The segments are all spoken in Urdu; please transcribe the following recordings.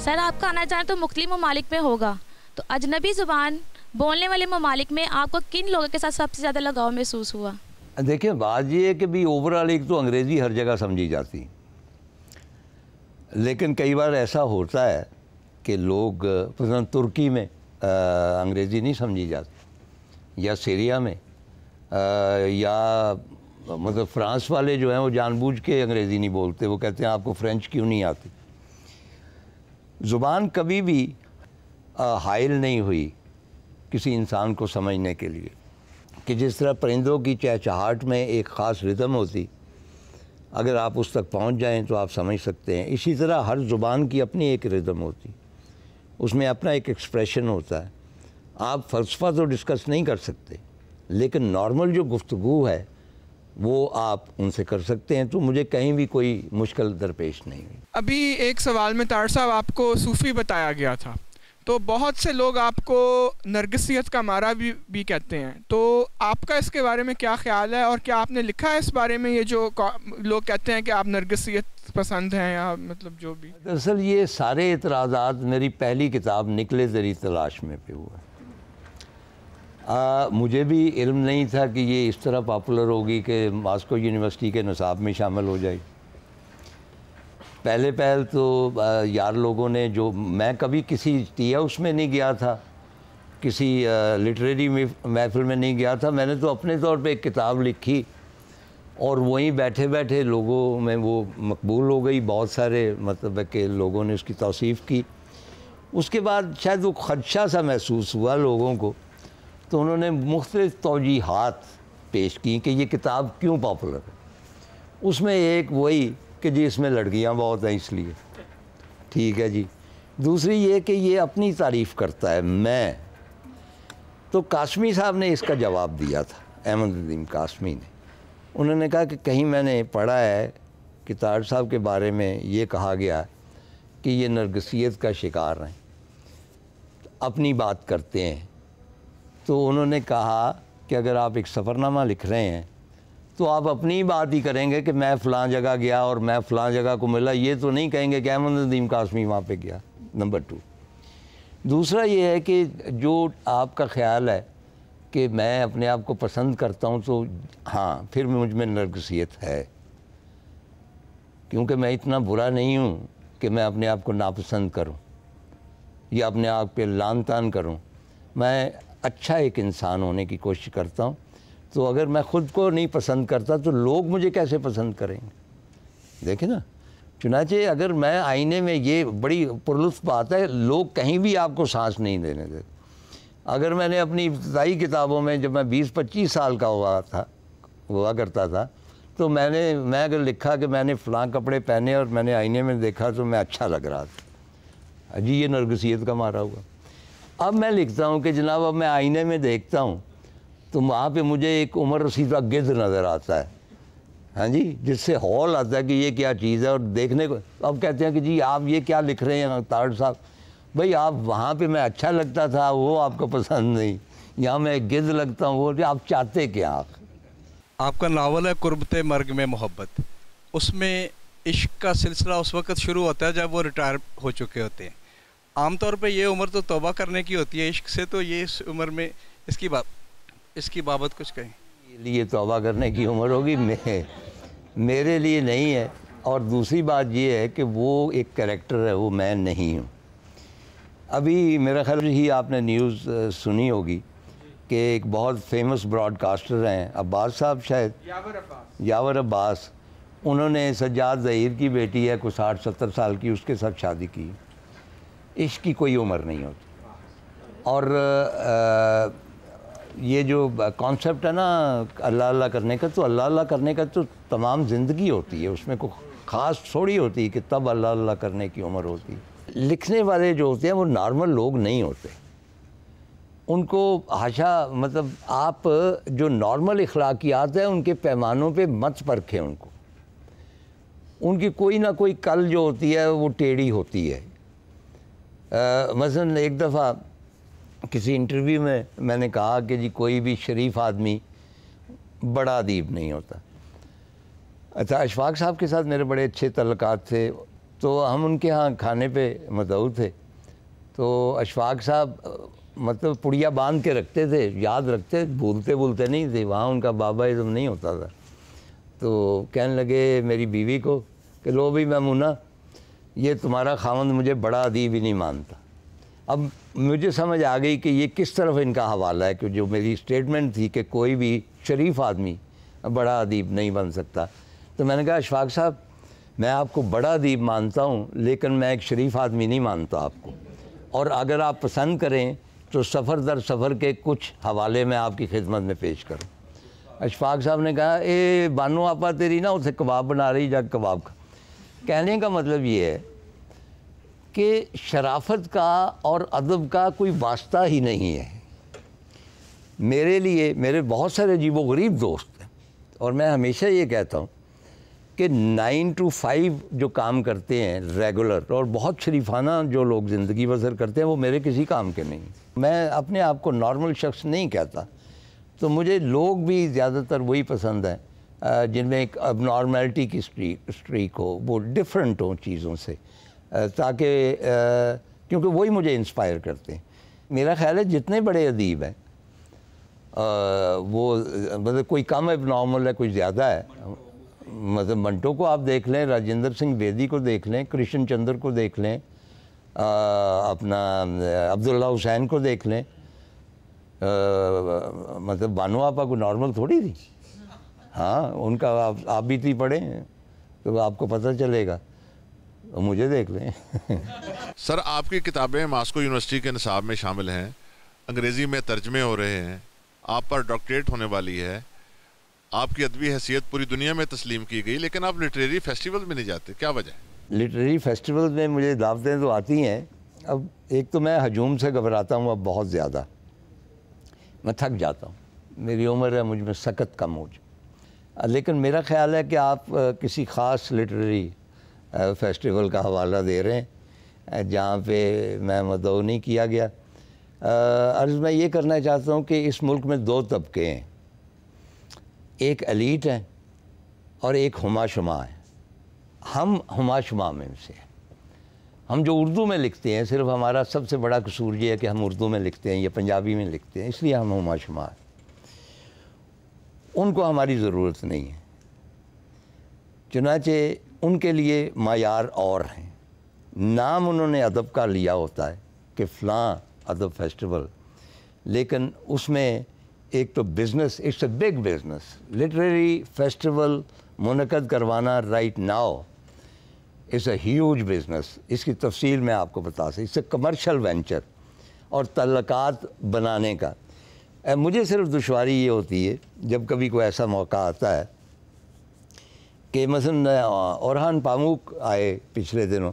سر آپ کا آنا جانا تو مختلف ممالک میں ہوگا، تو اجنبی زبان بولنے والے ممالک میں آپ کو کن لوگوں کے ساتھ سب سے زیادہ لگاؤ محسوس ہوا؟ دیکھیں بات یہ ہے کہ بھی اوورآل ایک تو انگریزی ہر جگہ سمجھی جاتی، لیکن کئی بار ایسا ہوتا ہے کہ لوگ مثلا ترکی میں انگریزی نہیں سمجھی جاتی، یا سیریا میں یا مطلب فرانس والے جو ہیں وہ جان بوجھ کے انگریزی نہیں بولتے، وہ کہتے ہیں آپ کو فرینچ کیوں نہیں آتی۔ زبان کبھی بھی حائل نہیں ہوئی کسی انسان کو سمجھنے کے لیے، کہ جس طرح پرندوں کی چہچہاہٹ میں ایک خاص ردم ہوتی، اگر آپ اس تک پہنچ جائیں تو آپ سمجھ سکتے ہیں، اسی طرح ہر زبان کی اپنی ایک ردم ہوتی، اس میں اپنا ایک ایکسپریشن ہوتا ہے۔ آپ فلسفہ تو ڈسکس نہیں کر سکتے، لیکن نارمل جو گفتگو ہے وہ آپ ان سے کر سکتے ہیں، تو مجھے کہیں بھی کوئی مشکل درپیش نہیں ہوئی۔ ابھی ایک سوال میں طاہر صاحب آپ کو صوفی بتایا گیا تھا، تو بہت سے لوگ آپ کو نرگسیت کا مارا بھی کہتے ہیں، تو آپ کا اس کے بارے میں کیا خیال ہے، اور کیا آپ نے لکھا ہے اس بارے میں، یہ جو لوگ کہتے ہیں کہ آپ نرگسیت پسند ہیں یا مطلب جو بھی؟ دراصل یہ سارے اعتراضات میری پہلی کتاب نکلے تیری تلاش میں پہ ہوا ہے۔ مجھے بھی علم نہیں تھا کہ یہ اس طرح پاپولر ہوگی کہ ماسکو یونیورسٹی کے نصاب میں شامل ہو جائے۔ پہل تو یار لوگوں نے، جو میں کبھی کسی ٹی ہاؤس میں نہیں گیا تھا، کسی لٹریری محفل میں نہیں گیا تھا، میں نے تو اپنے طور پہ ایک کتاب لکھی اور وہیں بیٹھے بیٹھے لوگوں میں وہ مقبول ہو گئی، بہت سارے مطلب ہے کہ لوگوں نے اس کی توصیف کی۔ اس کے بعد شاید وہ خدشہ سا محسوس ہوا لوگوں کو، تو انہوں نے مختلف توجیحات پیش کی کہ یہ کتاب کیوں پاپولر ہے۔ اس میں ایک وہی کہ جی اس میں لڑکیاں بہت ہیں اس لیے، ٹھیک ہے جی۔ دوسری یہ کہ یہ اپنی تعریف کرتا ہے، میں تو قاسمی صاحب نے اس کا جواب دیا تھا، احمد ندیم قاسمی نے۔ انہوں نے کہا کہ کہیں میں نے پڑھا ہے کہ طاہر صاحب کے بارے میں یہ کہا گیا کہ یہ نرگسیت کا شکار ہیں، اپنی بات کرتے ہیں۔ تو انہوں نے کہا کہ اگر آپ ایک سفر نامہ لکھ رہے ہیں تو آپ اپنی بات ہی کریں گے کہ میں فلاں جگہ گیا اور میں فلاں جگہ کو ملا، یہ تو نہیں کہیں گے کہ احمد ندیم قاسمی وہاں پہ گیا، نمبر 2۔ دوسرا یہ ہے کہ جو آپ کا خیال ہے کہ میں اپنے آپ کو پسند کرتا ہوں، تو ہاں پھر مجھ میں نرگسیت ہے، کیونکہ میں اتنا برا نہیں ہوں کہ میں اپنے آپ کو ناپسند کروں یا اپنے آپ پہ لان تان کروں۔ میں اچھا ایک انسان ہونے کی کوشش کرتا ہوں، تو اگر میں خود کو نہیں پسند کرتا تو لوگ مجھے کیسے پسند کریں گے؟ دیکھیں نا، چنانچہ اگر میں آئینے میں، یہ بڑی پرلطف بات ہے، لوگ کہیں بھی آپ کو سانس نہیں دینے دیتے۔ اگر میں نے اپنی ابتدائی کتابوں میں، جب میں 20-25 سال کا ہوا کرتا تھا، تو میں اگر لکھا کہ میں نے فلاں کپڑے پہنے اور میں نے آئینے میں دیکھا تو میں اچھا لگ رہا تھا، جی یہ نرگسیت کا مارا ہوا۔ اب میں لکھتا ہوں کہ جناب اب میں آئینے میں دیکھتا ہوں تو وہاں پہ مجھے ایک عمر رسیدہ گدھ نظر آتا ہے، ہاں جی، جس سے ہول آتا ہے کہ یہ کیا چیز ہے، اور دیکھنے کو اب کہتے ہیں کہ جی آپ یہ کیا لکھ رہے ہیں طاہر صاحب، بھئی آپ وہاں پہ میں اچھا لگتا تھا، وہ آپ کو پسند نہیں، یہاں میں گدھ لگتا ہوں، وہ آپ چاہتے کیا؟ آپ کا ناول ہے قربت مرگ میں محبت، اس میں عشق کا سلسلہ اس وقت شروع ہوتا ہے جب وہ ریٹائر ہو چکے ہوتے ہیں۔ عام طور پہ یہ عمر تو توبہ کرنے کی ہوتی ہے عشق سے، تو یہ اس عمر میں اس کی بابت کچھ کہیں؟ یہ توبہ کرنے کی عمر ہوگی، میرے لیے نہیں ہے، اور دوسری بات یہ ہے کہ وہ ایک کریکٹر ہے، وہ میں نہیں ہوں۔ ابھی میرا خیال ہی آپ نے نیوز سنی ہوگی کہ ایک بہت فیمس براڈ کاسٹر ہیں عباس صاحب، شاید یاور عباس، انہوں نے سجاد ظہیر کی بیٹی ہے کوئی 60-70 سال کی، اس کے ساتھ شادی کی۔ عشق کی کوئی عمر نہیں ہوتی، اور یہ جو کانسیپٹ ہے نا اللہ اللہ کرنے کا، تو اللہ اللہ کرنے کا تو تمام زندگی ہوتی ہے، اس میں کوئی خاص تھوڑی ہوتی کہ تب اللہ اللہ کرنے کی عمر ہوتی۔ لکھنے والے جو ہوتے ہیں وہ نارمل لوگ نہیں ہوتے، ان کو حاشا، مطلب آپ جو نارمل اخلاقیات ہیں ان کے پیمانوں پہ مت پرکھیں ان کو، ان کی کوئی نہ کوئی کل جو ہوتی ہے وہ ٹیڑھی ہوتی ہے۔ مثلا ایک دفعہ کسی انٹرویو میں نے کہا کہ جی کوئی بھی شریف آدمی بڑا ادیب نہیں ہوتا۔ اچھا، اشفاق صاحب کے ساتھ میرے بڑے اچھے تعلقات تھے، تو ہم ان کے ہاں کھانے پہ مدعو تھے. تو اشفاق صاحب مطلب پڑیا باندھ کے رکھتے تھے, یاد رکھتے, بھولتے نہیں تھے. وہاں ان کا بابا ازم نہیں ہوتا تھا. تو کہنے لگے میری بیوی کو کہ لو بھی میمونہ, یہ تمہارا خاوند مجھے بڑا ادیب ہی نہیں مانتا. اب مجھے سمجھ آ گئی کہ یہ کس طرف ان کا حوالہ ہے, کہ جو میری اسٹیٹمنٹ تھی کہ کوئی بھی شریف آدمی بڑا ادیب نہیں بن سکتا. تو میں نے کہا اشفاق صاحب میں آپ کو بڑا ادیب مانتا ہوں لیکن میں ایک شریف آدمی نہیں مانتا آپ کو, اور اگر آپ پسند کریں تو سفر در سفر کے کچھ حوالے میں آپ کی خدمت میں پیش کروں. اشفاق صاحب نے کہا اے بانو آپا تیری نا اسے کباب بنا رہی جا کباب کا. کہنے کا مطلب یہ ہے کہ شرافت کا اور ادب کا کوئی واسطہ ہی نہیں ہے. میرے لیے میرے بہت سارے عجیب و غریب دوست ہیں, اور میں ہمیشہ یہ کہتا ہوں کہ 9 to 5 جو کام کرتے ہیں ریگولر, اور بہت شریفانہ جو لوگ زندگی بسر کرتے ہیں, وہ میرے کسی کام کے نہیں. میں اپنے آپ کو نارمل شخص نہیں کہتا. تو مجھے لوگ بھی زیادہ تر وہی پسند ہیں جن میں ایک اب نارملٹی کی اسٹریک ہو, وہ ڈفرینٹ ہوں چیزوں سے, تاکہ کیونکہ وہی مجھے انسپائر کرتے ہیں. میرا خیال ہے جتنے بڑے ادیب ہیں وہ مطلب کوئی کم اب نارمل ہے, کوئی زیادہ ہے. مطلب منٹو کو آپ دیکھ لیں, راجندر سنگھ بیدی کو دیکھ لیں, کرشن چندر کو دیکھ لیں, اپنا عبداللہ حسین کو دیکھ لیں. مطلب بانو آپا کو نارمل تھوڑی تھی. ہاں ان کا آپ بھی تھی پڑھیں تو آپ کو پتہ چلے گا. مجھے دیکھ لیں. سر آپ کی کتابیں ماسکو یونیورسٹی کے نصاب میں شامل ہیں, انگریزی میں ترجمے ہو رہے ہیں, آپ پر ڈاکٹریٹ ہونے والی ہے, آپ کی ادبی حیثیت پوری دنیا میں تسلیم کی گئی, لیکن آپ لٹریری فیسٹیول میں نہیں جاتے, کیا وجہ ہے؟ لٹریری فیسٹیول میں مجھے دعوتیں تو آتی ہیں. اب ایک تو میں ہجوم سے گھبراتا ہوں اب بہت زیادہ, میں تھک جاتا ہوں, میری عمر ہے, مجھ میں سکت کم ہو جائے. لیکن میرا خیال ہے کہ آپ کسی خاص لٹریری فیسٹیول کا حوالہ دے رہے ہیں جہاں پہ میں مدعو نہیں کیا گیا. عرض میں یہ کرنا چاہتا ہوں کہ اس ملک میں 2 طبقے ہیں, ایک ایلیٹ ہیں اور ایک ہما شما ہے. ہم ہما شما میں سے ہیں. ہم جو اردو میں لکھتے ہیں, صرف ہمارا سب سے بڑا قصور یہ ہے کہ ہم اردو میں لکھتے ہیں یا پنجابی میں لکھتے ہیں, اس لیے ہم ہما شما ہیں. ان کو ہماری ضرورت نہیں ہے. چنانچہ ان کے لیے معیار اور ہیں. نام انہوں نے ادب کا لیا ہوتا ہے کہ فلاں ادب فیسٹیول, لیکن اس میں ایک تو business, it's a big business. Literary festival منعقد کروانا right now it's a huge business. اس کی تفصیل میں آپ کو بتا سکتا, اٹس اے کمرشل وینچر. اور تعلقات بنانے کا مجھے صرف دشواری یہ ہوتی ہے جب کبھی کوئی ایسا موقع آتا ہے کہ مثلا اورحان پاموک آئے پچھلے دنوں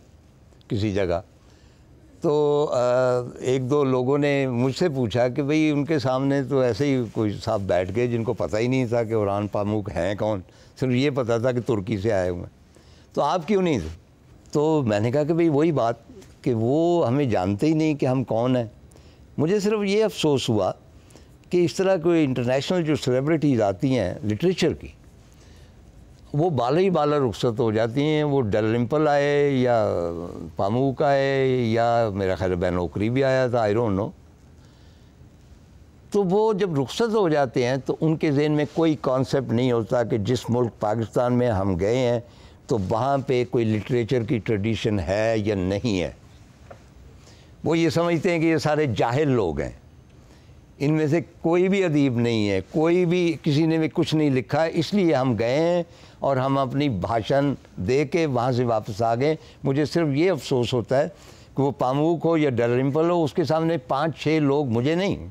کسی جگہ, تو 1-2 لوگوں نے مجھ سے پوچھا کہ بھئی ان کے سامنے تو ایسے ہی کوئی صاحب بیٹھ گئے جن کو پتہ ہی نہیں تھا کہ اورحان پاموک ہیں کون, صرف یہ پتہ تھا کہ ترکی سے آئے ہوئے ہیں, تو آپ کیوں نہیں تھے؟ تو میں نے کہا کہ بھئی وہی بات کہ وہ ہمیں جانتے ہی نہیں کہ ہم کون ہیں. مجھے صرف یہ افسوس ہوا کہ اس طرح کوئی انٹرنیشنل جو سیلیبریٹیز آتی ہیں لٹریچر کی, وہ بالا ہی بالا رخصت ہو جاتی ہیں. وہ ڈلرمپل آئے یا پاموک آئے یا میرا خیال بین اوکری بھی آیا تھا, آئی ڈونٹ نو. تو وہ جب رخصت ہو جاتے ہیں تو ان کے ذہن میں کوئی کانسیپٹ نہیں ہوتا کہ جس ملک پاکستان میں ہم گئے ہیں تو وہاں پہ کوئی لٹریچر کی ٹریڈیشن ہے یا نہیں ہے. وہ یہ سمجھتے ہیں کہ یہ سارے جاہل لوگ ہیں, ان میں سے کوئی بھی ادیب نہیں ہے, کوئی بھی کسی نے بھی کچھ نہیں لکھا ہے, اس لیے ہم گئے ہیں اور ہم اپنی بھاشن دے کے وہاں سے واپس آ گئے. مجھے صرف یہ افسوس ہوتا ہے کہ وہ پاموک ہو یا ڈلرمپل ہو, اس کے سامنے 5-6 لوگ, مجھے نہیں,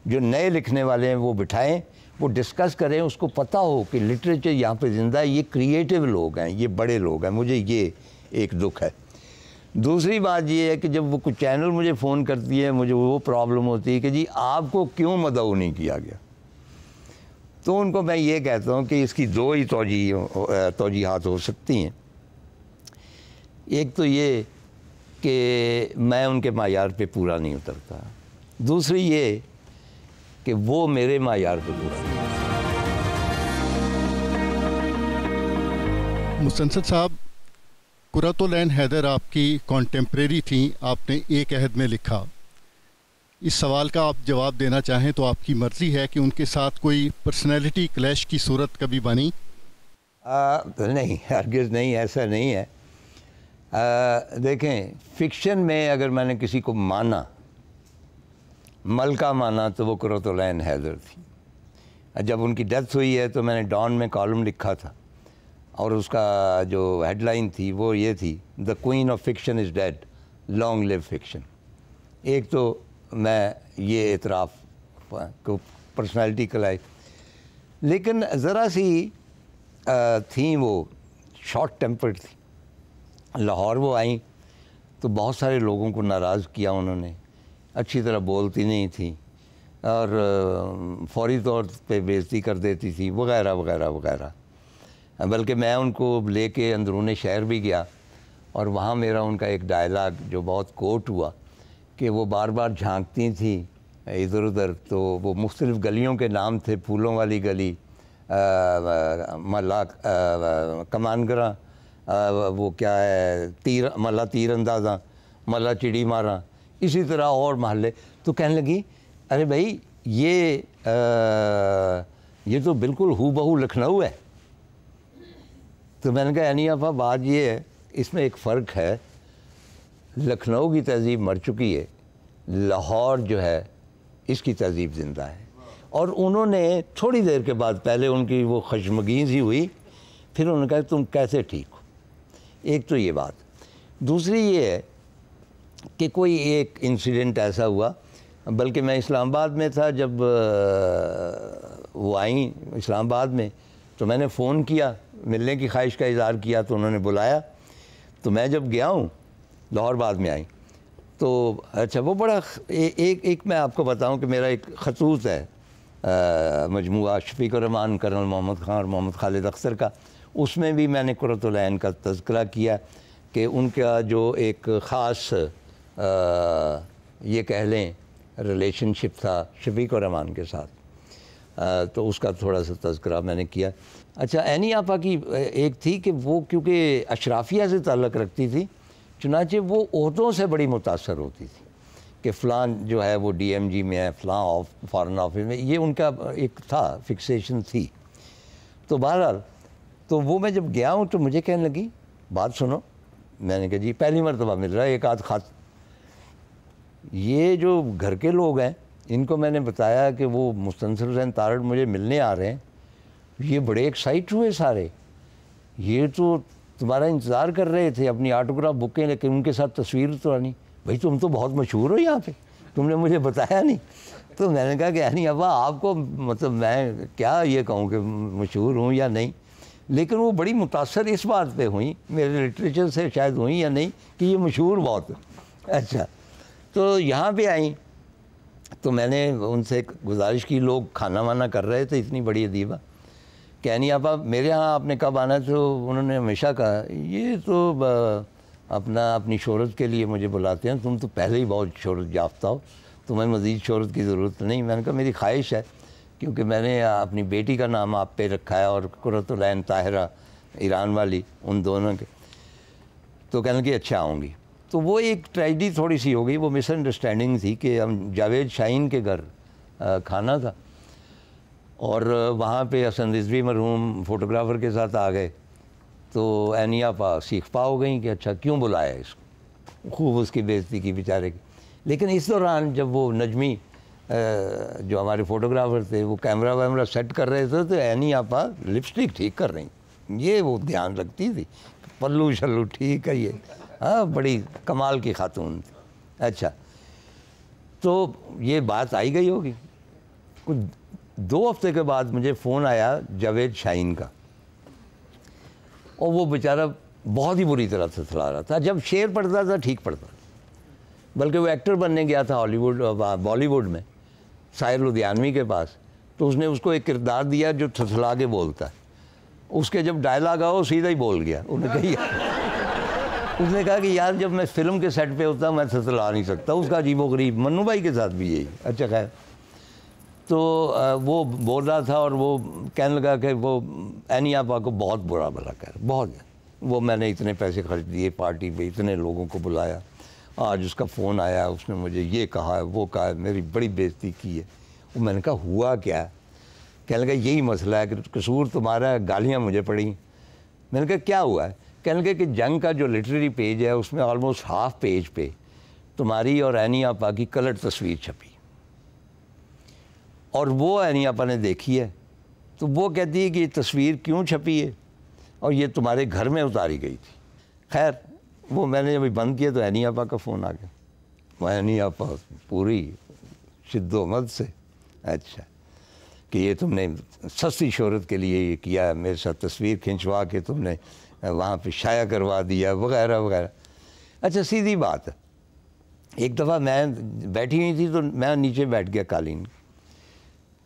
جو نئے لکھنے والے ہیں وہ بٹھائیں, وہ ڈسکس کریں, اس کو پتہ ہو کہ لٹریچر یہاں پہ زندہ ہے, یہ کریٹیو لوگ ہیں, یہ بڑے لوگ ہیں. مجھے یہ ایک دکھ ہے. دوسری بات یہ ہے کہ جب وہ کچھ چینل مجھے فون کرتی ہے, مجھے وہ پرابلم ہوتی ہے کہ جی آپ کو کیوں مدعو نہیں کیا گیا. تو ان کو میں یہ کہتا ہوں کہ اس کی 2 ہی توجیحات ہو سکتی ہیں. ایک تو یہ کہ میں ان کے معیار پہ پورا نہیں اترتا, دوسری یہ کہ وہ میرے معیار پہ پورا نہیں اترتا. مستنصر صاحب, قرۃ العین حیدر آپ کی کانٹمپریری تھیں، آپ نے ایک عہد میں لکھا. اس سوال کا آپ جواب دینا چاہیں تو آپ کی مرضی ہے کہ ان کے ساتھ کوئی پرسنالٹی کلیش کی صورت کبھی بنی؟ نہیں، ہرگز نہیں، ایسا نہیں ہے. دیکھیں، فکشن میں اگر میں نے کسی کو مانا، ملکہ مانا، تو وہ قرۃ العین حیدر تھی. جب ان کی ڈیتھ ہوئی ہے تو میں نے ڈان میں کالم لکھا تھا، اور اس کا جو ہیڈ لائن تھی وہ یہ تھی: the queen of fiction is dead, long live fiction. ایک تو میں یہ اعتراف کو پرسنالٹی کلائی، لیکن ذرا سی تھیں وہ شارٹ ٹیمپرڈ تھی. لاہور وہ آئیں تو بہت سارے لوگوں کو ناراض کیا انہوں نے، اچھی طرح بولتی نہیں تھیں اور فوری طور پہ بےعزتی کر دیتی تھی، وغیرہ وغیرہ وغیرہ. بلکہ میں ان کو لے کے اندرون شہر بھی گیا، اور وہاں میرا ان کا ایک ڈائلاگ جو بہت کوٹ ہوا کہ وہ بار بار جھانکتی تھیں ادھر ادھر. تو وہ مختلف گلیوں کے نام تھے: پھولوں والی گلی، ملا کمانگراں، وہ کیا ہے ملا تیر اندازاں، ملا چڑی ماراں، اسی طرح اور محلے. تو کہنے لگی ارے بھائی یہ تو بالکل ہو بہو لکھنؤ ہے. تو میں نے کہا یعنی افا بات یہ ہے، اس میں ایک فرق ہے. لکھنؤ کی تہذیب مر چکی ہے، لاہور جو ہے اس کی تہذیب زندہ ہے. اور انہوں نے تھوڑی دیر کے بعد، پہلے ان کی وہ خشمگین سی ہوئی، پھر انہوں نے کہا تم کیسے ٹھیک ہو. ایک تو یہ بات. دوسری یہ ہے کہ کوئی ایک انسیڈنٹ ایسا ہوا، بلکہ میں اسلام آباد میں تھا جب وہ آئیں اسلام آباد میں، تو میں نے فون کیا، ملنے کی خواہش کا اظہار کیا، تو انہوں نے بلایا. تو میں جب گیا ہوں، لاہور بعد میں آئیں تو اچھا وہ بڑا ایک میں آپ کو بتاؤں کہ میرا ایک خطوط ہے مجموعہ شفیق الرحمان، کرنل محمد خان اور محمد خالد اختر کا. اس میں بھی میں نے قرۃ العین کا تذکرہ کیا کہ ان کا جو ایک خاص یہ کہہ لیں ریلیشن شپ تھا شفیق الرحمان کے ساتھ، تو اس کا تھوڑا سا تذکرہ میں نے کیا. اچھا، عینی آپا کی ایک تھی کہ وہ کیونکہ اشرافیہ سے تعلق رکھتی تھی، چنانچہ وہ عہدوں سے بڑی متاثر ہوتی تھی کہ فلاں جو ہے وہ ڈی ایم جی میں ہے، فلاں فارن آفس میں، یہ ان کا ایک تھا، فکسیشن تھی. تو بہرحال تو وہ میں جب گیا ہوں تو مجھے کہنے لگی بات سنو. میں نے کہا جی. پہلی مرتبہ مل رہا ہے ایک آدھ خط. یہ جو گھر کے لوگ ہیں ان کو میں نے بتایا کہ وہ مستنصر حسین تارڑ مجھے ملنے آ رہے ہیں. یہ بڑے ایکسائٹ ہوئے سارے، یہ تو تمہارا انتظار کر رہے تھے، اپنی آٹوگراف بکیں، لیکن ان کے ساتھ تصویر تو آنی. بھائی تم تو بہت مشہور ہو یہاں پہ، تم نے مجھے بتایا نہیں. تو میں نے کہا کہ یعنی ابا آپ کو مطلب میں کیا یہ کہوں کہ مشہور ہوں یا نہیں، لیکن وہ بڑی متاثر اس بات پہ ہوئیں، میرے لٹریچر سے شاید ہوئیں یا نہیں، کہ یہ مشہور بہت. اچھا، تو یہاں پہ آئیں تو میں نے ان سے گزارش کی، لوگ کھانا وانا کر رہے تھے، اتنی بڑی ادیبہ، کہ یعنی آپا میرے ہاں آپ نے کب آنا. تو انہوں نے ہمیشہ کہا یہ تو اپنی شہرت کے لیے مجھے بلاتے ہیں، تم تو پہلے ہی بہت شہرت یافتہ ہو، تمہیں مزید شہرت کی ضرورت نہیں. میں نے کہا میری خواہش ہے، کیونکہ میں نے اپنی بیٹی کا نام آپ پہ رکھا ہے اور قرۃ العین طاہرہ ایران والی، ان دونوں کے. تو کہنے کہ اچھا آؤں گی. تو وہ ایک ٹریجڈی تھوڑی سی ہو گئی، وہ مس انڈرسٹینڈنگ تھی کہ ہم جاوید شاہین کے گھر کھانا تھا، اور وہاں پہ حسن رضوی مرحوم فوٹوگرافر کے ساتھ آ گئے. تو عینی آپا سیخ پا ہو گئیں کہ اچھا کیوں بلایا اس کو، خوب اس کی بےعزتی کی بیچارے کی. لیکن اس دوران جب وہ نجمی جو ہمارے فوٹوگرافر تھے وہ کیمرہ ویمرہ سیٹ کر رہے تھے، تو عینی آپا لپسٹک ٹھیک کر رہی، یہ وہ دھیان رکھتی تھی، پلو شلو ٹھیک ہے یہ، ہاں بڑی کمال کی خاتون تھی. اچھا، تو یہ بات آئی گئی ہوگی. کچھ 2 ہفتے کے بعد مجھے فون آیا جاوید شاہین کا، اور وہ بیچارہ بہت ہی بری طرح سے تھلا رہا تھا. جب شعر پڑھتا تھا ٹھیک پڑھتا تھا، بلکہ وہ ایکٹر بننے گیا تھا بالی ووڈ میں ساحر لدھیانوی کے پاس. تو اس نے اس کو ایک کردار دیا جو تھتھلا کے بولتا ہے. اس کے جب ڈائلاگ آؤ سیدھا ہی بول گیا. اس نے کہا کہ یار جب میں فلم کے سیٹ پہ ہوتا میں تھتھلا نہیں سکتا. اس کا عجیب و غریب. منو بھائی کے ساتھ بھی یہی. اچھا خیر، تو وہ بول رہا تھا اور وہ کہنے لگا کہ وہ عینی آپا کو بہت برا بھلا کہہ رہا، بہت. وہ میں نے اتنے پیسے خرچ دیے پارٹی پہ، اتنے لوگوں کو بلایا، آج اس کا فون آیا، اس نے مجھے یہ کہا ہے وہ کہا ہے، میری بڑی بےزتی کی ہے۔ وہ میں نے کہا ہوا کیا ہے؟ کہنے لگا یہی مسئلہ ہے کہ قصور تمہارا ہے، گالیاں مجھے پڑیں۔ میں نے کہا کیا ہوا ہے؟ کہنے لگا کہ جنگ کا جو لٹریری پیج ہے اس میں آلموسٹ ہاف پیج پہ تمہاری اور عینی آپا کی کلر تصویر چھپی، اور وہ عینی آپا نے دیکھی ہے، تو وہ کہتی ہے کہ یہ تصویر کیوں چھپی ہے اور یہ تمہارے گھر میں اتاری گئی تھی۔ خیر وہ میں نے جب بند کیا تو عینی آپا کا فون آ گیا۔ وہ عینی آپا پوری شد و مد سے، اچھا کہ یہ تم نے سستی شہرت کے لیے یہ کیا ہے، میرے ساتھ تصویر کھنچوا کے تم نے وہاں پہ شائع کروا دیا وغیرہ وغیرہ۔ اچھا سیدھی بات ہے، ایک دفعہ میں بیٹھی ہوئی تھی تو میں نیچے بیٹھ گیا قالین،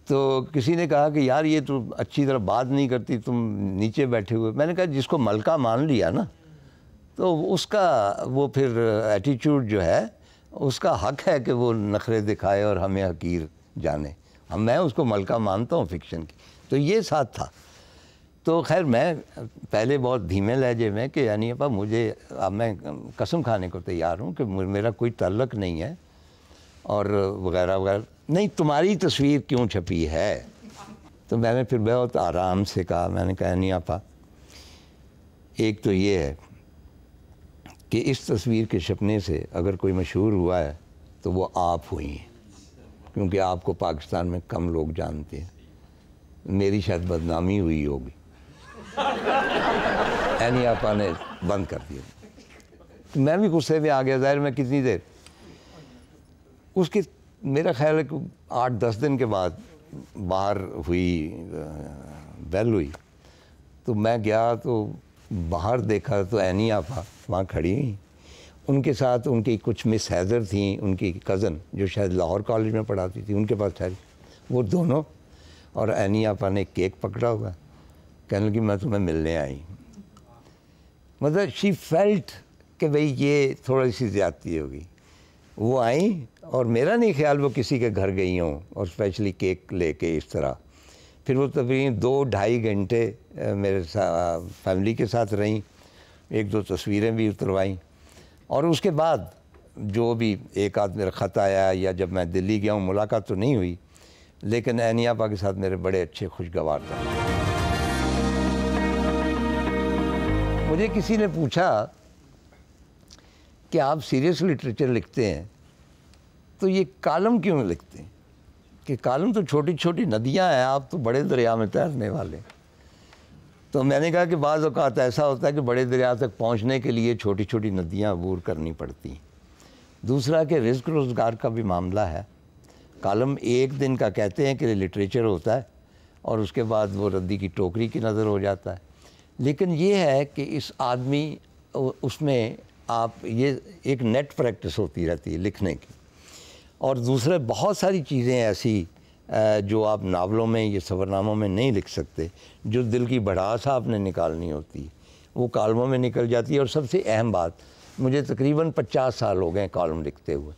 تو کسی نے کہا کہ یار یہ تو اچھی طرح بات نہیں کرتی، تم نیچے بیٹھے ہوئے۔ میں نے کہا جس کو ملکہ مان لیا نا تو اس کا وہ پھر ایٹیچیوڈ جو ہے اس کا حق ہے کہ وہ نخرے دکھائے اور ہمیں حقیر جانے۔ میں اس کو ملکہ مانتا ہوں فکشن کی، تو یہ ساتھ تھا۔ تو خیر میں پہلے بہت دھیمے لہجے میں کہ یعنی ابا مجھے، اب میں قسم کھانے کو تیار ہوں کہ میرا کوئی تعلق نہیں ہے اور وغیرہ وغیرہ، نہیں تمہاری تصویر کیوں چھپی ہے؟ تو میں نے پھر بہت آرام سے کہا، میں نے کہا نہیں آپا، ایک تو یہ ہے کہ اس تصویر کے چھپنے سے اگر کوئی مشہور ہوا ہے تو وہ آپ ہوئی ہیں، کیونکہ آپ کو پاکستان میں کم لوگ جانتے ہیں، میری شاید بدنامی ہوئی ہوگی۔ عینی آپا نے بند کر دیا، میں بھی غصے میں آ گیا، ظاہر میں کتنی دیر اس کے، میرا خیال ہے کہ 8-10 دن کے بعد باہر ہوئی بیل ہوئی تو میں گیا تو باہر دیکھا تو عینی آپا وہاں کھڑی ہوئی، ان کے ساتھ ان کی کچھ مس حیدر تھیں، ان کی کزن جو شاید لاہور کالج میں پڑھاتی تھی، ان کے پاس ٹھہری، وہ دونوں، اور عینی آپا نے کیک پکڑا ہوا، کہنے لگی میں تمہیں ملنے آئی۔ مطلب شی فیلٹ کہ بھئی یہ تھوڑی سی زیادتی ہوگی۔ وہ آئیں اور میرا نہیں خیال وہ کسی کے گھر گئی ہوں اور اسپیشلی کیک لے کے اس طرح۔ پھر وہ تقریباً 2-2.5 گھنٹے میرے فیملی کے ساتھ رہیں، 1-2 تصویریں بھی اتروائیں، اور اس کے بعد جو بھی ایک آدھ میرا خط آیا یا جب میں دلی گیا ہوں، ملاقات تو نہیں ہوئی، لیکن عینی آپا کے ساتھ میرے بڑے اچھے خوشگوار تھے۔ مجھے کسی نے پوچھا کہ آپ سیریس لٹریچر لکھتے ہیں تو یہ کالم کیوں لکھتے ہیں؟ کہ کالم تو چھوٹی چھوٹی ندیاں ہیں، آپ تو بڑے دریا میں تیرنے والے۔ تو میں نے کہا کہ بعض اوقات ایسا ہوتا ہے کہ بڑے دریا تک پہنچنے کے لیے چھوٹی چھوٹی ندیاں عبور کرنی پڑتی ہیں۔ دوسرا کہ رزق روزگار کا بھی معاملہ ہے، کالم ایک دن کا کہتے ہیں کہ لٹریچر ہوتا ہے اور اس کے بعد وہ ردی کی ٹوکری کی نظر ہو جاتا ہے، لیکن یہ ہے کہ اس آدمی اس میں آپ یہ ایک نیٹ پریکٹس ہوتی رہتی ہے لکھنے کی، اور دوسرے بہت ساری چیزیں ایسی جو آپ ناولوں میں یا سفرناموں میں نہیں لکھ سکتے، جو دل کی بھڑاس آپ نے نکالنی ہوتی وہ کالموں میں نکل جاتی ہے۔ اور سب سے اہم بات، مجھے تقریباً 50 سال ہو گئے کالم لکھتے ہوئے،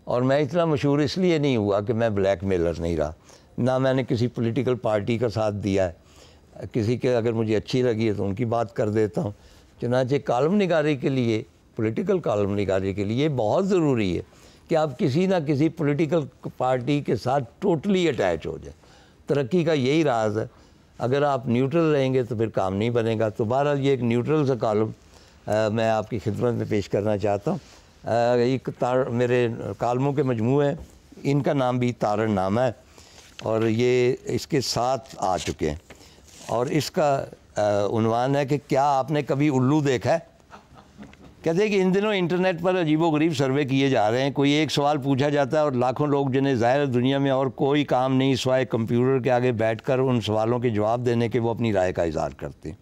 اور میں اتنا مشہور اس لیے نہیں ہوا کہ میں بلیک میلر نہیں رہا، نہ میں نے کسی پولیٹیکل پارٹی کا ساتھ دیا ہے، کسی کے اگر مجھے اچھی لگی ہے تو ان کی بات کر دیتا ہوں۔ چنانچہ کالم نگاری کے لیے، پولیٹیکل کالم نگاری کے لیے بہت ضروری ہے کہ آپ کسی نہ کسی پولیٹیکل پارٹی کے ساتھ ٹوٹلی اٹیچ ہو جائیں۔ ترقی کا یہی راز ہے، اگر آپ نیوٹرل رہیں گے تو پھر کام نہیں بنے گا۔ تو بہرحال یہ ایک نیوٹرل سا کالم میں آپ کی خدمت میں پیش کرنا چاہتا ہوں۔ ایک میرے کالموں کے مجموعے ہیں، ان کا نام بھی تارڑ نامہ ہے، اور یہ اس کے 7 آ چکے ہیں، اور اس کا عنوان ہے کہ کیا آپ نے کبھی الو دیکھا ہے؟ کہتے ہیں کہ ان دنوں انٹرنیٹ پر عجیب و غریب سروے کیے جا رہے ہیں، کوئی ایک سوال پوچھا جاتا ہے اور لاکھوں لوگ جنہیں ظاہر دنیا میں اور کوئی کام نہیں سوائے کمپیوٹر کے آگے بیٹھ کر ان سوالوں کے جواب دینے کے، وہ اپنی رائے کا اظہار کرتے ہیں۔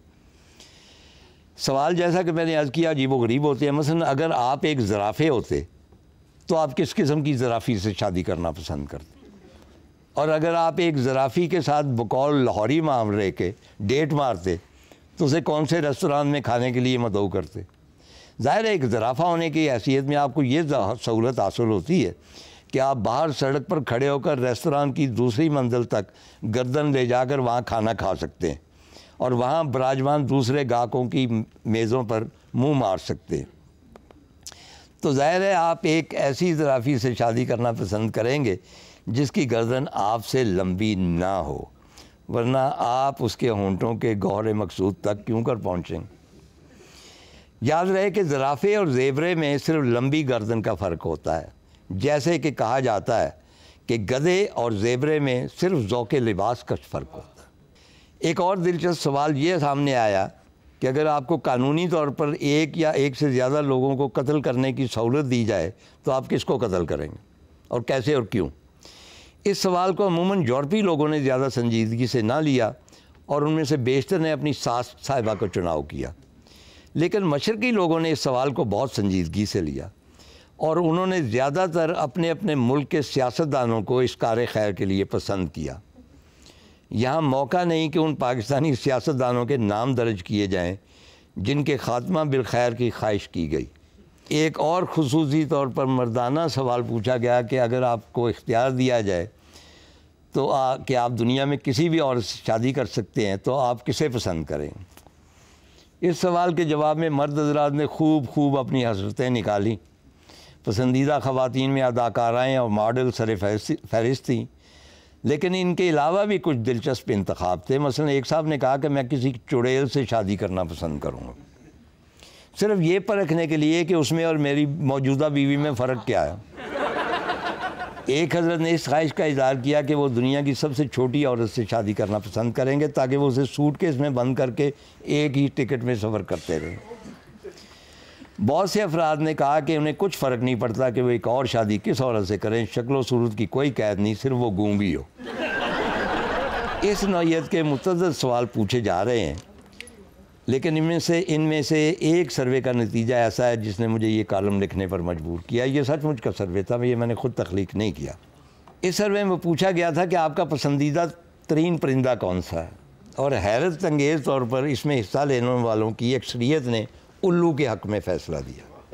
سوال جیسا کہ میں نے عرض کیا عجیب و غریب ہوتے ہیں۔ مثلا اگر آپ ایک زرافے ہوتے تو آپ کس قسم کی زرافی سے شادی کرنا پسند کرتے؟ اور اگر آپ ایک زرافی کے ساتھ بقول لاہوری معاملے کے ڈیٹ مارتے تو اسے کون سے ریستوران میں کھانے کے لیے مدعو کرتے؟ ظاہر ہے ایک زرافہ ہونے کی حیثیت میں آپ کو یہ سہولت حاصل ہوتی ہے کہ آپ باہر سڑک پر کھڑے ہو کر ریستوران کی دوسری منزل تک گردن لے جا کر وہاں کھانا کھا سکتے ہیں، اور وہاں براجمان دوسرے گاہکوں کی میزوں پر منہ مار سکتے ہیں۔ تو ظاہر ہے آپ ایک ایسی زرافی سے شادی کرنا پسند کریں گے جس کی گردن آپ سے لمبی نہ ہو، ورنہ آپ اس کے ہونٹوں کے گوہر مقصود تک کیوں کر پہنچیں۔ یاد رہے کہ زرافے اور زیبرے میں صرف لمبی گردن کا فرق ہوتا ہے، جیسے کہ کہا جاتا ہے کہ گدھے اور زیبرے میں صرف ذوق لباس کا فرق ہوتا ہے۔ ایک اور دلچسپ سوال یہ سامنے آیا کہ اگر آپ کو قانونی طور پر ایک یا ایک سے زیادہ لوگوں کو قتل کرنے کی سہولت دی جائے تو آپ کس کو قتل کریں گے اور کیسے اور کیوں؟ اس سوال کو عموماً یورپی لوگوں نے زیادہ سنجیدگی سے نہ لیا اور ان میں سے بیشتر نے اپنی ساس صاحبہ کو چناؤ کیا، لیکن مشرقی لوگوں نے اس سوال کو بہت سنجیدگی سے لیا اور انہوں نے زیادہ تر اپنے اپنے ملک کے سیاستدانوں کو اس کار خیر کے لیے پسند کیا۔ یہاں موقع نہیں کہ ان پاکستانی سیاستدانوں کے نام درج کیے جائیں جن کے خاتمہ بالخیر کی خواہش کی گئی۔ ایک اور خصوصی طور پر مردانہ سوال پوچھا گیا کہ اگر آپ کو اختیار دیا جائے تو کہ آپ دنیا میں کسی بھی عورت سے شادی کر سکتے ہیں تو آپ کسے پسند کریں؟ اس سوال کے جواب میں مرد حضرات نے خوب اپنی حسرتیں نکالی۔ پسندیدہ خواتین میں اداکارائیں اور ماڈل سر فہرست تھیں، لیکن ان کے علاوہ بھی کچھ دلچسپ انتخاب تھے۔ مثلا ایک صاحب نے کہا کہ میں کسی چڑیل سے شادی کرنا پسند کروں گا، صرف یہ پرکھنے کے لیے کہ اس میں اور میری موجودہ بیوی میں فرق کیا ہے۔ ایک حضرت نے اس خواہش کا اظہار کیا کہ وہ دنیا کی سب سے چھوٹی عورت سے شادی کرنا پسند کریں گے تاکہ وہ اسے سوٹ کیس میں بند کر کے ایک ہی ٹکٹ میں سفر کرتے رہیں۔ بہت سے افراد نے کہا کہ انہیں کچھ فرق نہیں پڑتا کہ وہ ایک اور شادی کس عورت سے کریں، شکل و صورت کی کوئی قید نہیں، صرف وہ گونگی ہو۔ اس نوعیت کے متعدد سوال پوچھے جا رہے ہیں، لیکن ان میں سے ایک سروے کا نتیجہ ایسا ہے جس نے مجھے یہ کالم لکھنے پر مجبور کیا۔ یہ سچ مچ کا سروے تھا، یہ میں نے خود تخلیق نہیں کیا۔ اس سروے میں پوچھا گیا تھا کہ آپ کا پسندیدہ ترین پرندہ کون سا ہے، اور حیرت انگیز طور پر اس میں حصہ لینے والوں کی اکثریت نے الو کے حق میں فیصلہ دیا۔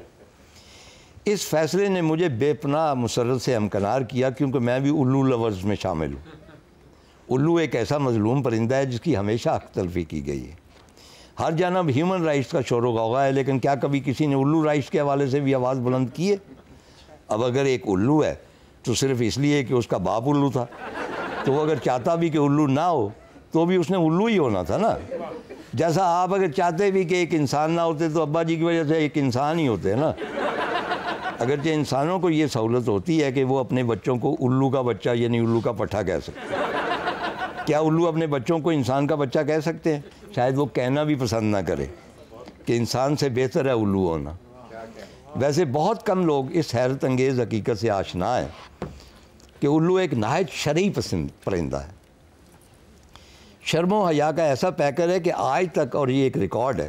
اس فیصلے نے مجھے بے پناہ مسرت سے ہمکنار کیا، کیونکہ میں بھی الو لورز میں شامل ہوں۔ الو ایک ایسا مظلوم پرندہ ہے جس کی ہمیشہ حق تلفی کی گئی ہے۔ ہر جانب ہیومن رائٹس کا شور و غوغا ہے، لیکن کیا کبھی کسی نے الو رائٹس کے حوالے سے بھی آواز بلند کی ہے؟ اب اگر ایک الو ہے تو صرف اس لیے کہ اس کا باپ الو تھا، تو وہ اگر چاہتا بھی کہ الو نہ ہو تو بھی اس نے الو ہی ہونا تھا نا۔ جیسا آپ اگر چاہتے بھی کہ ایک انسان نہ ہوتے تو ابا جی کی وجہ سے ایک انسان ہی ہوتے ہیں نا۔ اگرچہ انسانوں کو یہ سہولت ہوتی ہے کہ وہ اپنے بچوں کو الو کا بچہ یعنی الو کا پٹھا کہہ سکتے ہیں۔ کیا الو اپنے بچوں کو انسان کا بچہ کہہ سکتے ہیں؟ شاید وہ کہنا بھی پسند نہ کرے کہ انسان سے بہتر ہے الو ہونا۔ ویسے بہت کم لوگ اس حیرت انگیز حقیقت سے آشنا ہیں کہ الو ایک نہایت شرعی پرندہ ہے۔ شرم و حیا کا ایسا پیکر ہے کہ آج تک، اور یہ ایک ریکارڈ ہے،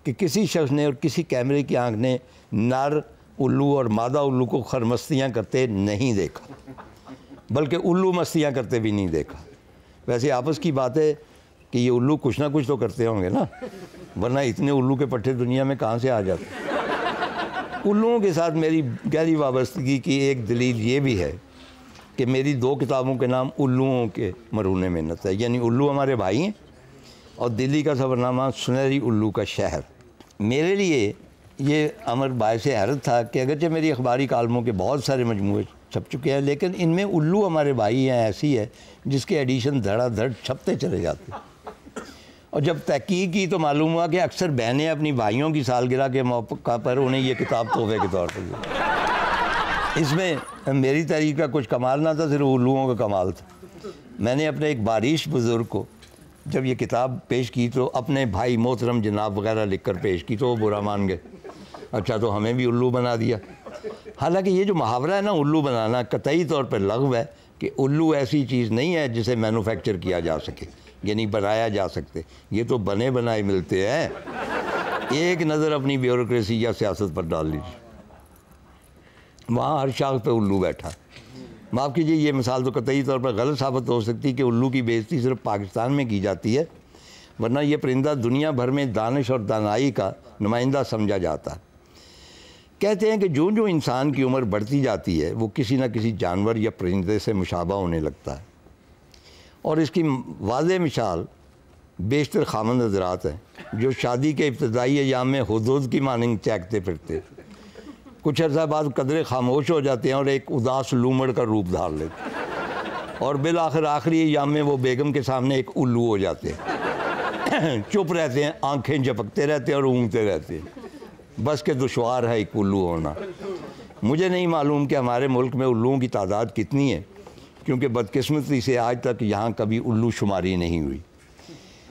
کہ کسی شخص نے اور کسی کیمرے کی آنکھ نے نر الو اور مادہ الو کو خرمستیاں کرتے نہیں دیکھا، بلکہ الو مستیاں کرتے بھی نہیں دیکھا۔ ویسے آپس کی بات ہے کہ یہ الو کچھ نہ کچھ تو کرتے ہوں گے نا، ورنہ اتنے الو کے پٹھے دنیا میں کہاں سے آ جاتے۔ الوؤں کے ساتھ میری گہری وابستگی کی ایک دلیل یہ بھی ہے کہ میری 2 کتابوں کے نام الوؤں کے مرہون محنت ہے، یعنی الو ہمارے بھائی ہیں اور دلی کا سفرنامہ سنہری الو کا شہر۔ میرے لیے یہ امر باعث حیرت تھا کہ اگرچہ میری اخباری کالموں کے بہت سارے مجموعے چھپ چکے ہیں، لیکن ان میں الو ہمارے بھائی ہیں ایسی ہے جس کے ایڈیشن دھڑا دھڑ چھپتے چلے جاتے ہیں۔ اور جب تحقیق کی تو معلوم ہوا کہ اکثر بہنیں اپنی بھائیوں کی سالگرہ کے موقع پر انہیں یہ کتاب تحفے کے طور پر دی۔ اس میں میری تحریر کا کچھ کمال نہ تھا، صرف الوؤں کا کمال تھا۔ میں نے اپنے ایک باریش بزرگ کو جب یہ کتاب پیش کی تو اپنے بھائی محترم جناب وغیرہ لکھ کر پیش کی تو وہ برا مان گئے، اچھا تو ہمیں بھی الو بنا دیا۔ حالانکہ یہ جو محاورہ ہے نا الو بنانا، قطعی طور پر لغو ہے کہ الو ایسی چیز نہیں ہے جسے مینوفیکچر کیا جا سکے، یعنی بنایا جا سکتے، یہ تو بنے بنائے ملتے ہیں۔ ایک نظر اپنی بیوروکریسی یا سیاست پر ڈال لیجیے، وہاں ہر شاخ پہ الو بیٹھا۔ معاف کیجیے، یہ مثال تو قطعی طور پر غلط ثابت ہو سکتی کہ الو کی بے عزتی صرف پاکستان میں کی جاتی ہے، ورنہ یہ پرندہ دنیا بھر میں دانش اور دانائی کا نمائندہ سمجھا جاتا ہے۔ کہتے ہیں کہ جو انسان کی عمر بڑھتی جاتی ہے وہ کسی نہ کسی جانور یا پرندے سے مشابہ ہونے لگتا ہے، اور اس کی واضح مثال بیشتر خامند حضرات ہیں جو شادی کے ابتدائی ایام میں حدود کی مانند چہکتے پھرتے، کچھ عرصہ بعد قدرے خاموش ہو جاتے ہیں اور ایک اداس لومڑ کا روپ دھار لیتے ہیں، اور بالآخر آخری ایام میں وہ بیگم کے سامنے ایک الو ہو جاتے ہیں، چپ رہتے ہیں، آنکھیں جھپکتے رہتے ہیں اور اونگتے رہتے ہیں۔ بس کہ دشوار ہے ایک الو ہونا۔ مجھے نہیں معلوم کہ ہمارے ملک میں الوؤں کی تعداد کتنی ہے، کیونکہ بدقسمتی سے آج تک یہاں کبھی الو شماری نہیں ہوئی۔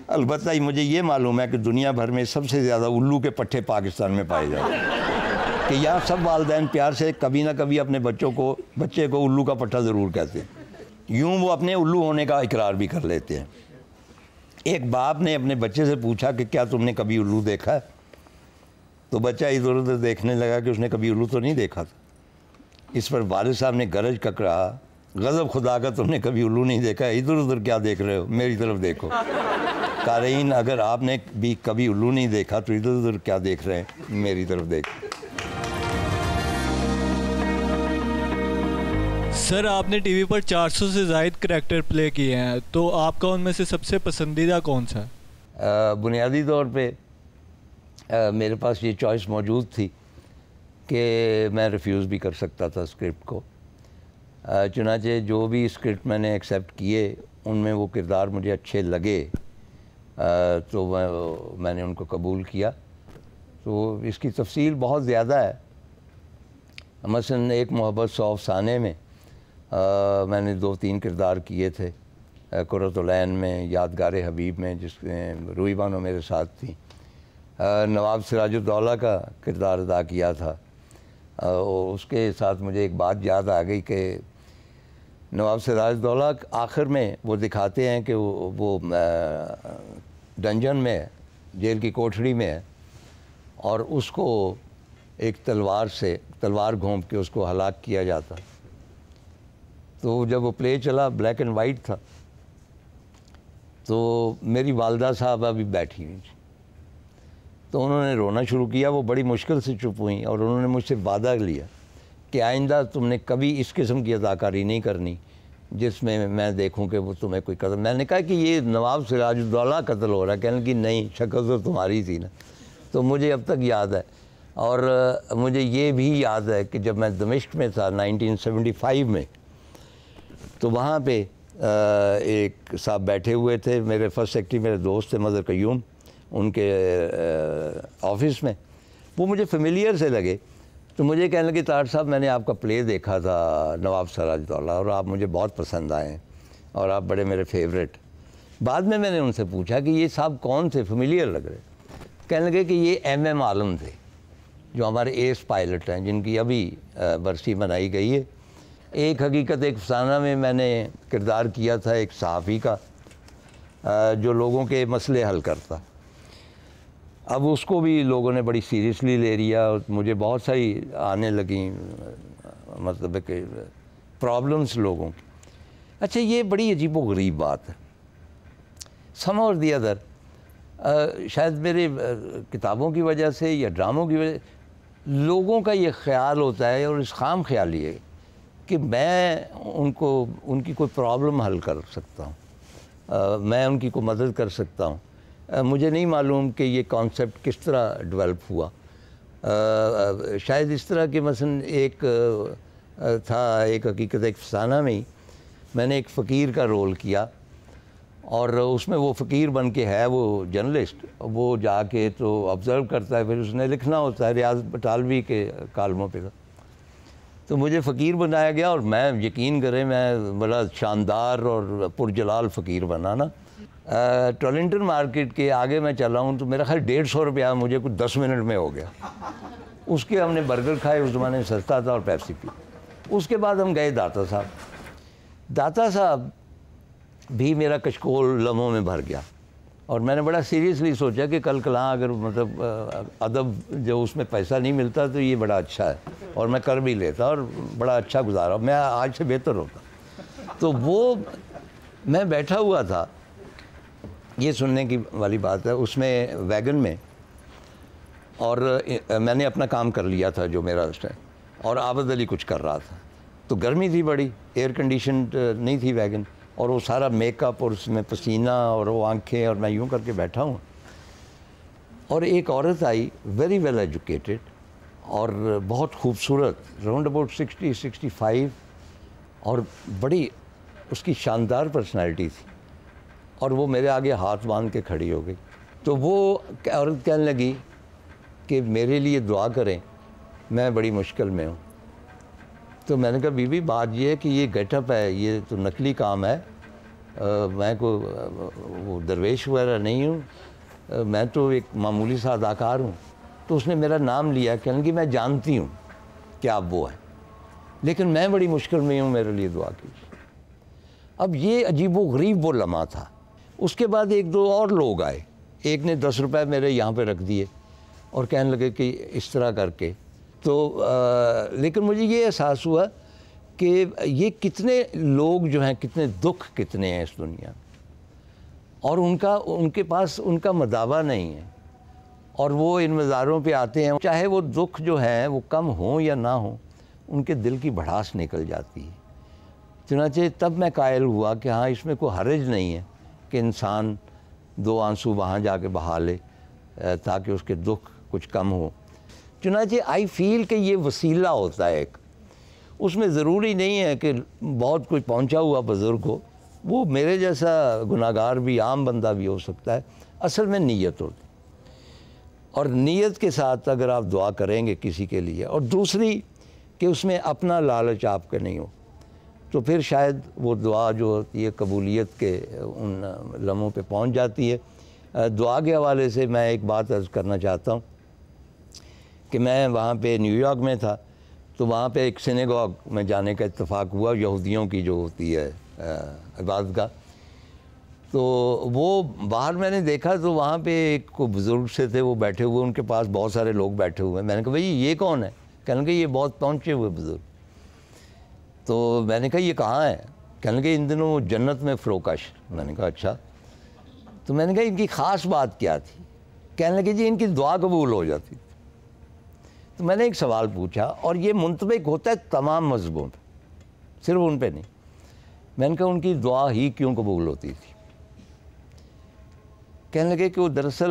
البتہ مجھے یہ معلوم ہے کہ دنیا بھر میں سب سے زیادہ الو کے پٹھے پاکستان میں پائے جاتے ہیں، کہ یہاں سب والدین پیار سے کبھی نہ کبھی اپنے بچے کو الو کا پٹھا ضرور کہتے ہیں، یوں وہ اپنے الو ہونے کا اقرار بھی کر لیتے ہیں۔ ایک باپ نے اپنے بچے سے پوچھا کہ کیا تم نے کبھی الو دیکھا ہے؟ تو بچہ ادھر ادھر دیکھنے لگا کہ اس نے کبھی الو تو نہیں دیکھا تھا۔ اس پر والد صاحب نے گرج کر کہا، غضب خدا کا، تم نے کبھی الو نہیں دیکھا، ادھر ادھر کیا دیکھ رہے ہو، میری طرف دیکھو۔ قارئین، اگر آپ نے بھی کبھی الو نہیں دیکھا تو ادھر ادھر کیا دیکھ رہے ہیں، میری طرف دیکھو۔ سر، آپ نے ٹی وی پر 400 سے زائد کریکٹر پلے کیے ہیں، تو آپ کا ان میں سے سب سے پسندیدہ کون سا ہے؟ بنیادی طور پہ میرے پاس یہ چوائس موجود تھی کہ میں ریفیوز بھی کر سکتا تھا اسکرپٹ کو، چنانچہ جو بھی اسکرپٹ میں نے ایکسیپٹ کیے ان میں وہ کردار مجھے اچھے لگے تو میں نے ان کو قبول کیا۔ تو اس کی تفصیل بہت زیادہ ہے۔ مثلاً ایک محبت 100 افسانے میں میں نے 2-3 کردار کیے تھے، قرۃ العین میں، یادگار حبیب میں جس میں روئی بانو میرے ساتھ تھیں، نواب سراج الدولہ کا کردار ادا کیا تھا۔ اس کے ساتھ مجھے ایک بات یاد آ گئی کہ نواب سراج الدولہ آخر میں وہ دکھاتے ہیں کہ وہ ڈنجن میں ہے، جیل کی کوٹھڑی میں ہے، اور اس کو ایک تلوار گھونپ کے اس کو ہلاک کیا جاتا۔ تو جب وہ پلے چلا، بلیک اینڈ وائٹ تھا، تو میری والدہ صاحبہ بھی بیٹھی ہوئی تھی، تو انہوں نے رونا شروع کیا۔ وہ بڑی مشکل سے چپ ہوئیں اور انہوں نے مجھ سے وعدہ لیا کہ آئندہ تم نے کبھی اس قسم کی اداکاری نہیں کرنی جس میں دیکھوں کہ وہ تمہیں کوئی قتل۔ میں نے کہا کہ یہ نواب سراج الدولہ قتل ہو رہا ہے، کہنے کی نہیں، شکل تو تمہاری تھی نا۔ تو مجھے اب تک یاد ہے، اور مجھے یہ بھی یاد ہے کہ جب میں دمشق میں تھا 1975 میں، تو وہاں پہ ایک صاحب بیٹھے ہوئے تھے، میرے فرسٹ سیکرٹری میرے دوست تھے مظہر قیوم، ان کے آفس میں، وہ مجھے فیملیئر سے لگے، تو مجھے کہنے لگے طاہر صاحب میں نے آپ کا پلے دیکھا تھا نواب سراج الدولہ اور آپ مجھے بہت پسند آئے ہیں اور آپ بڑے میرے فیوریٹ۔ بعد میں نے ان سے پوچھا کہ یہ صاحب کون تھے، فیملیئر لگ رہے، کہنے لگے کہ یہ ایم عالم تھے جو ہمارے ایس پائلٹ ہیں جن کی ابھی برسی منائی گئی ہے۔ ایک حقیقت ایک افسانہ میں نے کردار کیا تھا ایک صحافی کا جو لوگوں کے مسئلے حل کرتا۔ اب اس کو بھی لوگوں نے بڑی سیریسلی لے لیا اور مجھے بہت ساری آنے لگیں مطلب کہ پرابلمس لوگوں کی۔ اچھا، یہ بڑی عجیب و غریب بات ہے، سم اور دی ادر شاید میرے کتابوں کی وجہ سے یا ڈراموں کی وجہ سے لوگوں کا یہ خیال ہوتا ہے، اور اس خام خیالی ہے کہ میں ان کی کوئی پرابلم حل کر سکتا ہوں، میں ان کی کوئی مدد کر سکتا ہوں۔ مجھے نہیں معلوم کہ یہ کانسیپٹ کس طرح ڈیولپ ہوا، شاید اس طرح کہ مثلا ایک حقیقت ایک افسانہ میں ہی میں نے ایک فقیر کا رول کیا، اور اس میں وہ فقیر بن کے ہے وہ جرنلسٹ، وہ جا کے تو آبزرو کرتا ہے، پھر اس نے لکھنا ہوتا ہے ریاض بٹالوی کے کالموں پہ، تو مجھے فقیر بنایا گیا اور میں یقین کریں میں بڑا شاندار اور پرجلال فقیر بنا نا۔ ٹورنٹن مارکیٹ کے آگے میں چلا ہوں تو میرا خیال 150 روپیہ مجھے کچھ 10 منٹ میں ہو گیا۔ اس کے ہم نے برگر کھائے، اس زمانے میں سستا تھا، اور پیپسی پی۔ اس کے بعد ہم گئے داتا صاحب بھی میرا کشکول لمحوں میں بھر گیا، اور میں نے بڑا سیریسلی سوچا کہ کل کلاں اگر مطلب ادب جو اس میں پیسہ نہیں ملتا تو یہ بڑا اچھا ہے، اور میں کر بھی لیتا اور بڑا اچھا گزارا، میں آج سے بہتر ہوتا۔ تو وہ میں بیٹھا ہوا تھا، یہ سننے کی والی بات ہے، اس میں ویگن میں، اور میں نے اپنا کام کر لیا تھا جو میرا ہے، اور عابد علی کچھ کر رہا تھا، تو گرمی تھی بڑی، ایئر کنڈیشنڈ نہیں تھی ویگن، اور وہ سارا میک اپ اور اس میں پسینہ اور وہ آنکھیں، اور میں یوں کر کے بیٹھا ہوں، اور ایک عورت آئی ویری ویل ایجوکیٹڈ اور بہت خوبصورت، راؤنڈ اباؤٹ 60-65، اور بڑی اس کی شاندار پرسنالٹی تھی، اور وہ میرے آگے ہاتھ باندھ کے کھڑی ہو گئی. تو وہ عورت کہنے لگی کہ میرے لیے دعا کریں، میں بڑی مشکل میں ہوں. تو میں نے کہا بی بی بات یہ ہے کہ یہ گیٹ اپ ہے، یہ تو نقلی کام ہے، میں وہ درویش وغیرہ نہیں ہوں، میں تو ایک معمولی سا اداکار ہوں. تو اس نے میرا نام لیا، کہنے لگی میں جانتی ہوں کہ آپ وہ ہیں، لیکن میں بڑی مشکل میں ہوں، میرے لیے دعا کیجیے. اب یہ عجیب و غریب وہ لمحہ تھا. اس کے بعد ایک دو اور لوگ آئے، ایک نے 10 روپے میرے یہاں پہ رکھ دیے اور کہنے لگے کہ اس طرح کر کے. تو لیکن مجھے یہ احساس ہوا کہ یہ کتنے لوگ جو ہیں، کتنے دکھ کتنے ہیں اس دنیا میں، اور ان کے پاس ان کا مداوع نہیں ہے، اور وہ ان مزاروں پہ آتے ہیں، چاہے وہ دکھ جو ہیں وہ کم ہوں یا نہ ہوں، ان کے دل کی بھڑاس نکل جاتی ہے. چنانچہ تب میں قائل ہوا کہ ہاں اس میں کوئی حرج نہیں ہے کہ انسان 2 آنسو وہاں جا کے بہا لے تاکہ اس کے دکھ کچھ کم ہو. چنانچہ آئی فیل کہ یہ وسیلہ ہوتا ہے ایک، اس میں ضروری نہیں ہے کہ بہت کچھ پہنچا ہوا بزرگ ہو، وہ میرے جیسا گناہگار بھی، عام بندہ بھی ہو سکتا ہے. اصل میں نیت ہوتی، اور نیت کے ساتھ اگر آپ دعا کریں گے کسی کے لیے، اور دوسری کہ اس میں اپنا لالچ آپ کا نہیں ہو، تو پھر شاید وہ دعا جو ہوتی ہے قبولیت کے ان لمحوں پہ پہنچ جاتی ہے. دعا کے حوالے سے میں ایک بات عرض کرنا چاہتا ہوں کہ میں وہاں پہ نیو یارک میں تھا، تو وہاں پہ ایک سینیگوگ میں جانے کا اتفاق ہوا، یہودیوں کی جو ہوتی ہے عبادت گاہ. تو وہ باہر میں نے دیکھا تو وہاں پہ ایک کو بزرگ سے تھے، وہ بیٹھے ہوئے، ان کے پاس بہت سارے لوگ بیٹھے ہوئے ہیں. میں نے کہا بھئی یہ کون ہے؟ کہنے لگے یہ بہت پہنچے ہوئے بزرگ. تو میں نے کہا یہ کہاں ہے؟ کہنے لگے ان دنوں جنت میں فروکش. میں نے کہا اچھا. تو میں نے کہا ان کی خاص بات کیا تھی؟ کہنے لگے جی ان کی دعا قبول ہو جاتی تھی. تو میں نے ایک سوال پوچھا، اور یہ منطبق ہوتا ہے تمام مذہبوں پہ، صرف ان پہ نہیں. میں نے کہا ان کی دعا ہی کیوں قبول ہوتی تھی؟ کہنے لگے کہ وہ دراصل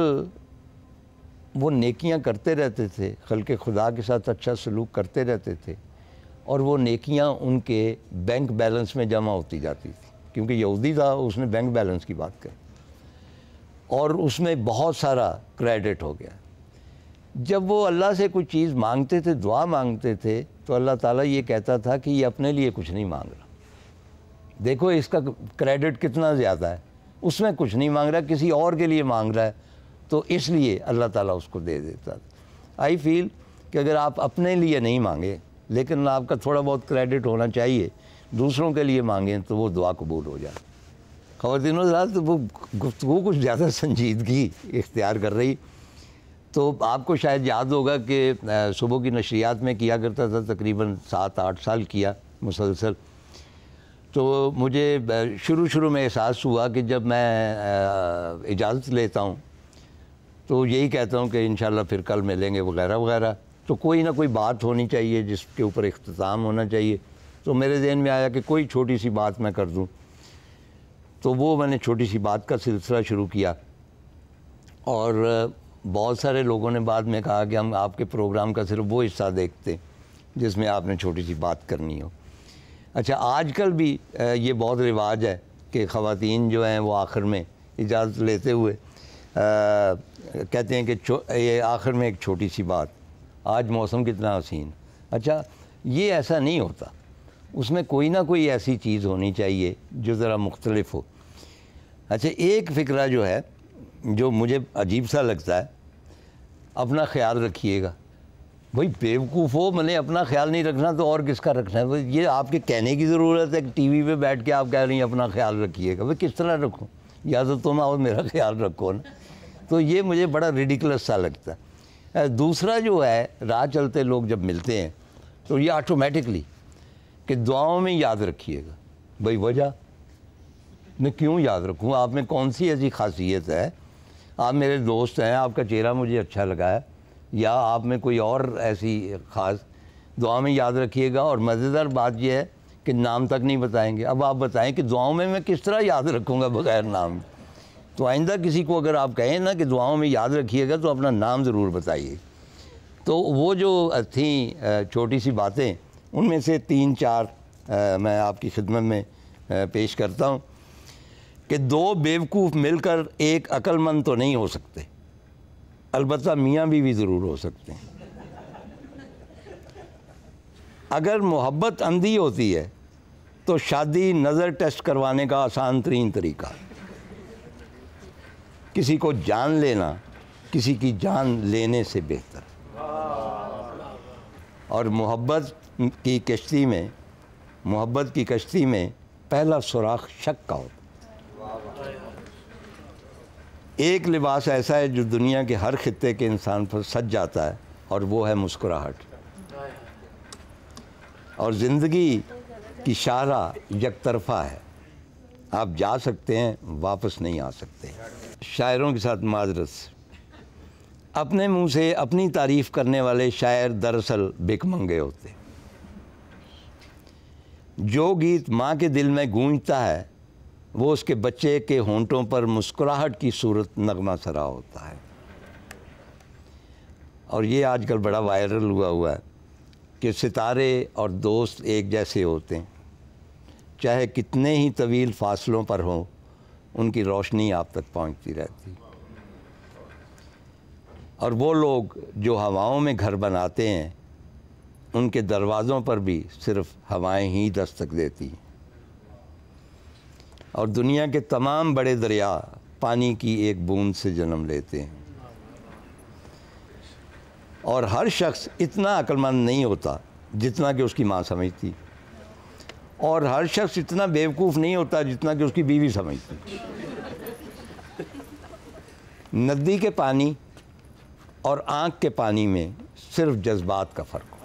وہ نیکیاں کرتے رہتے تھے، خلق خدا کے ساتھ اچھا سلوک کرتے رہتے تھے، اور وہ نیکیاں ان کے بینک بیلنس میں جمع ہوتی جاتی تھی. کیونکہ یہودی تھا، اس نے بینک بیلنس کی بات کری، اور اس میں بہت سارا کریڈٹ ہو گیا. جب وہ اللہ سے کوئی چیز مانگتے تھے، دعا مانگتے تھے، تو اللہ تعالیٰ یہ کہتا تھا کہ یہ اپنے لیے کچھ نہیں مانگ رہا، دیکھو اس کا کریڈٹ کتنا زیادہ ہے، اس میں کچھ نہیں مانگ رہا، کسی اور کے لیے مانگ رہا ہے، تو اس لیے اللہ تعالیٰ اس کو دے دیتا. آئی فیل کہ اگر آپ اپنے لیے نہیں مانگے، لیکن آپ کا تھوڑا بہت کریڈٹ ہونا چاہیے، دوسروں کے لیے مانگیں تو وہ دعا قبول ہو جائے. خواتین و حضرات، وہ گفتگو کچھ زیادہ سنجیدگی اختیار کر رہی. تو آپ کو شاید یاد ہوگا کہ صبح کی نشریات میں کیا کرتا تھا، تقریباً 7-8 سال کیا مسلسل. تو مجھے شروع میں احساس ہوا کہ جب میں اجازت لیتا ہوں تو یہی کہتا ہوں کہ انشاءاللہ پھر کل ملیں گے وغیرہ وغیرہ. تو کوئی نہ کوئی بات ہونی چاہیے جس کے اوپر اختتام ہونا چاہیے. تو میرے ذہن میں آیا کہ کوئی چھوٹی سی بات میں کر دوں. تو وہ میں نے چھوٹی سی بات کا سلسلہ شروع کیا، اور بہت سارے لوگوں نے بعد میں کہا کہ ہم آپ کے پروگرام کا صرف وہ حصہ دیکھتے ہیں جس میں آپ نے چھوٹی سی بات کرنی ہو. اچھا، آج کل بھی یہ بہت رواج ہے کہ خواتین جو ہیں وہ آخر میں اجازت لیتے ہوئے کہتے ہیں کہ یہ آخر میں ایک چھوٹی سی بات، آج موسم کتنا حسین. اچھا، یہ ایسا نہیں ہوتا، اس میں کوئی نہ کوئی ایسی چیز ہونی چاہیے جو ذرا مختلف ہو. اچھا، ایک فقرہ جو ہے جو مجھے عجیب سا لگتا ہے، اپنا خیال رکھیے گا. بھئی بیوقوف ہو، میں نے اپنا خیال نہیں رکھنا تو اور کس کا رکھنا ہے؟ یہ آپ کے کہنے کی ضرورت ہے کہ ٹی وی پہ بیٹھ کے آپ کہہ رہی ہیں اپنا خیال رکھیے گا. بھئی کس طرح رکھوں؟ یا تو تم آؤ میرا خیال رکھو نا. تو یہ مجھے بڑا ریڈیکولس سا لگتا ہے. دوسرا جو ہے، راہ چلتے لوگ جب ملتے ہیں تو یہ آٹومیٹکلی کہ دعاؤں میں یاد رکھیے گا. بھئی وجہ میں کیوں یاد رکھوں؟ آپ میں کون سی ایسی خاصیت ہے؟ آپ میرے دوست ہیں، آپ کا چہرہ مجھے اچھا لگا ہے، یا آپ میں کوئی اور ایسی خاص؟ دعا میں یاد رکھیے گا. اور مزیدار بات یہ ہے کہ نام تک نہیں بتائیں گے. اب آپ بتائیں کہ دعاؤں میں کس طرح یاد رکھوں گا بغیر نام؟ تو آئندہ کسی کو اگر آپ کہیں نا کہ دعاؤں میں یاد رکھیے گا تو اپنا نام ضرور بتائیے. تو وہ جو تھیں چھوٹی سی باتیں، ان میں سے 3-4 میں آپ کی خدمت میں پیش کرتا ہوں کہ 2 بیوقوف مل کر ایک عقل مند تو نہیں ہو سکتے، البتہ میاں بیوی ضرور ہو سکتے ہیں. اگر محبت اندھی ہوتی ہے تو شادی نظر ٹیسٹ کروانے کا آسان ترین طریقہ. کسی کو جان لینا کسی کی جان لینے سے بہتر. اور محبت کی کشتی میں پہلا سوراخ شک کا ہوتا. ایک لباس ایسا ہے جو دنیا کے ہر خطے کے انسان پر سج جاتا ہے، اور وہ ہے مسکراہٹ. اور زندگی کی شاہراہ یک طرفہ ہے، آپ جا سکتے ہیں واپس نہیں آ سکتے. شاعروں کے ساتھ معذرت سے، اپنے منہ سے اپنی تعریف کرنے والے شاعر دراصل بھک منگے ہوتے. جو گیت ماں کے دل میں گونجتا ہے وہ اس کے بچے کے ہونٹوں پر مسکراہٹ کی صورت نغمہ سرا ہوتا ہے. اور یہ آج کل بڑا وائرل ہوا ہے کہ ستارے اور دوست ایک جیسے ہوتے ہیں، چاہے کتنے ہی طویل فاصلوں پر ہوں ان کی روشنی آپ تک پہنچتی رہتی. اور وہ لوگ جو ہواؤں میں گھر بناتے ہیں ان کے دروازوں پر بھی صرف ہوائیں ہی دستک دیتی ہیں. اور دنیا کے تمام بڑے دریا پانی کی ایک بوند سے جنم لیتے ہیں. اور ہر شخص اتنا عقل مند نہیں ہوتا جتنا کہ اس کی ماں سمجھتی، اور ہر شخص اتنا بیوقوف نہیں ہوتا جتنا کہ اس کی بیوی سمجھتی. ندی کے پانی اور آنکھ کے پانی میں صرف جذبات کا فرق ہو.